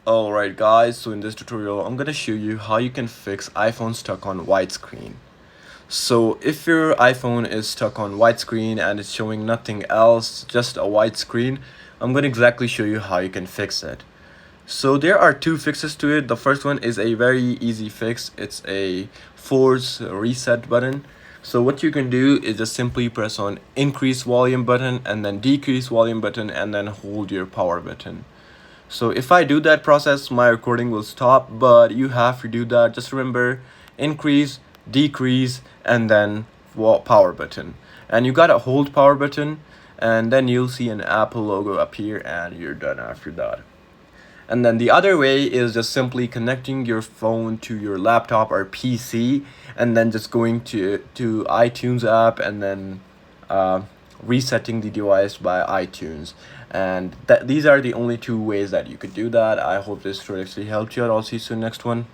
Alright guys, so in this tutorial I'm gonna show you how you can fix iPhone stuck on widescreen. So if your iPhone is stuck on widescreen and it's showing nothing else, just a white screen, I'm gonna exactly show you how you can fix it. So there are two fixes to it. The first one is a very easy fix. It's a force reset button. So what you can do is just simply press on increase volume button and then decrease volume button and then hold your power button. So if I do that process, my recording will stop, but you have to do that. Just remember, increase, decrease, and then power button. And you gotta hold power button, and then you'll see an Apple logo appear, and you're done after that. And then the other way is just simply connecting your phone to your laptop or PC, and then just going to iTunes app and then resetting the device by iTunes. And these are the only two ways that you could do that. I hope this tutorial actually helped you out. I'll see you soon next one.